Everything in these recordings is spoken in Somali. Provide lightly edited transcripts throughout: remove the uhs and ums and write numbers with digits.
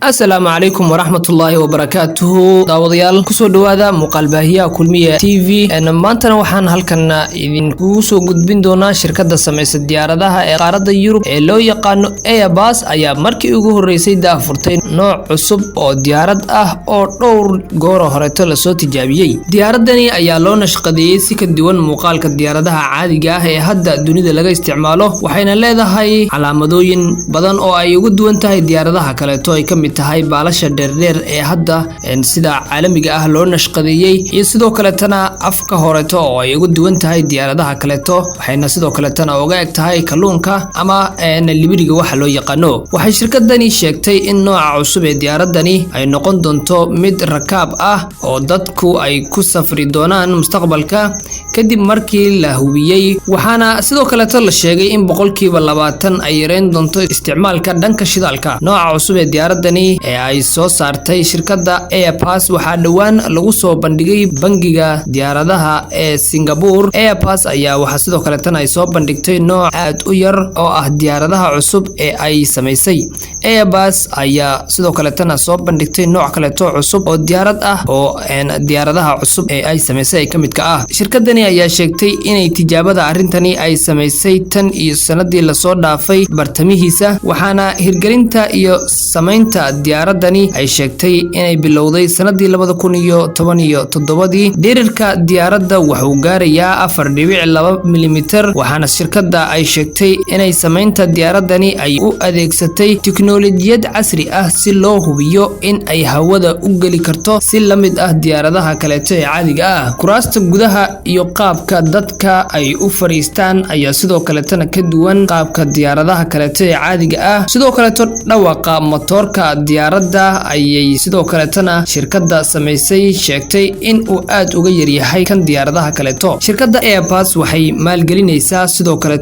السلام عليكم ورحمة الله وبركاته داوديال كسو دوادا مقالباهية كلمية TV أنا مانتنا وحان هالكنا إذن كوسو قدبين دونا شركة سميس الدياردها قارة يوروب لو يقانو باس أيا مركي ugu horeysay daafurtay nooc cusub oo diyaarad ah oo dhowr goor horeeto la soo tijaabiyay diyaaradani ayaa loo nashqadeeyay si ka duwan muuqaalka diyaaradaha caadiga ah ee hadda dunida laga isticmaalo waxayna leedahay calaamadooyin badan oo ay ugu duwan tahay diyaaradaha kale oo ay kamid tahay baalasha dheer ee hadda sida caalamiga ah loo nashqadeeyay iyo sidoo kale tana afka horeeto oo ay ugu duwan tahay diyaaradaha kale waxayna sidoo kale tana uga eg tahay kalluunka ama libiriga waxa loo yaqaano waxay shirkadani sheegtay in nooca cusub ee diyaaradani ay noqon doonto mid rakaab ah oo dadku ay ku safri doonaan mustaqbalka kadib markii la hubiyay waxaana sidoo kale la sheegay in 20% ay yareyn doonto isticmaalka dhanka shidaalka nooca cusub ee diyaaradani ee ay soo saartay shirkadda Airbus waxa dhawaan lagu soo bandhigay bangiga diyaaradaha ee Singapore Airbus ayaa waxa sidoo kale ay soo bandhigtay nooc aad u yar oo ah diyaaradaha cusub ee ay sameysay Airbus ayaa sidoo kale soo bandhigtay nooc kale cusub oo diyaarad ah oo diyaaradaha cusub ee ay sameysay kamid ka ah shirkadani ayaa sheegtay inay tijaabada arintani ay sameysay tan iyo sanadii la soo dhaafay bartamihiisa waxaana hirgelinta iyo sameynta diyaaradani ay sheegtay inay bilowday sanadii 2017 dheerarka diyaaradda wuxuu gaarayaa 4.2 mm waxaana shirkadda ay sheegtay inay sameynta diyaaradani ay u adeegsatay tiknoolajiyad casri ah si loo hubiyo in ay hawada u gali karto si la mid ah diyaaradaha kale ee caadiga ah kuraasta gudaha iyo qaabka dadka ay u fariistaan ayaa sidoo kale ka duwan qaabka diyaaradaha kale ee caadiga ah sidoo kale dhawaqa motorka diyaaradda ayay sidoo kale shirkadda sameysay sheegtay in uu aad uga yar yahay kan diyaaradaha kale shirkadda Airbus waxay maalgelinaysaa sidoo kale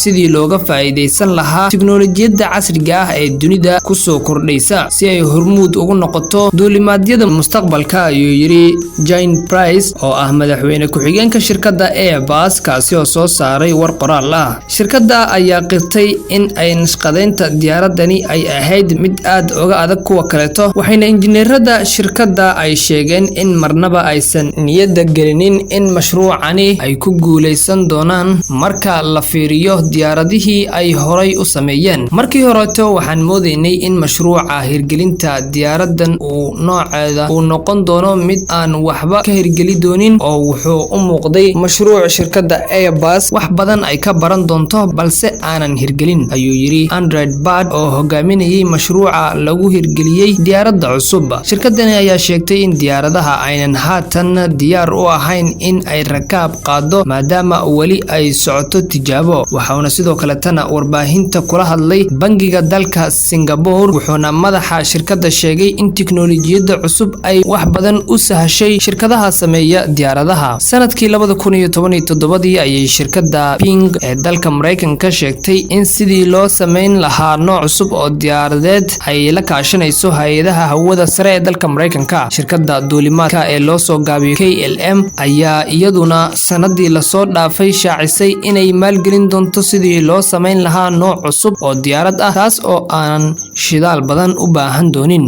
sidii looga faa'iideysan lahaa tiknoolajiyadda casriga ah ee dunida ku soo kordhaysa si ay hormuud ugu noqoto duulimaadyada mustaqbalka ayuu yiri Jane Price oo ah madaxweyne ku-xigeenka shirkadda Airbus kaasi oo soo saaray war qoraal ah shirkadda ayaa qirtay in ay nashqadeynta diyaaradani ay ahayd mid aad uga adag kuwa kale waxayna injineerada shirkadda ay sheegeen in marnaba aysan niyadda gelinin in mashruucani ay ku guuleysan doonaan marka la fiiriyo diyaaradihii ay horay u sameeyeen markii horeeto waxaan moodeynay in mashruuca hirgelinta diyaaradan uu nooceeda uu noqon doono mid aan waxba ka hirgeli doonin oo wuxuu u muuqday mashruuc shirkadda Airbus wax badan ay ka baran doonto balse aanan hirgelin ayuu yiri Andrew Bird oo hogaaminayay mashruuca lagu hirgeliyay diyaaradda cusub shirkadani ayaa sheegtay in diyaaradaha aynan haatan diyaar u ahayn in ay rakaab qaado maadaama wali ay socoto tijaabo waxaana sidoo kale warbaahinta kula hadlay bangiga dalka Singapore wuxuuna madaxa shirkadda sheegay in tiknoolajiyadda cusub ay wax badan u sahashay shirkadaha sameeya diyaaradaha sanadkii 2017 ayay shirkadda Ping ee dalka Mareykanka sheegtay in sidii loo sameyn lahaa nooc cusub oo diyaaradeed ay la kaashanayso hay'adaha hawada sare ee dalka Mareykanka shirkadda duulimaadka ee loo soo gaabiyay KLM ayaa iyaduna sanadii la soo dhaafay shaacisay inay maalgelin doonto sidii loo sameyn lahaa nooc cusub oo diyaarad ah taas oo aan shidaal badan u baahan doonin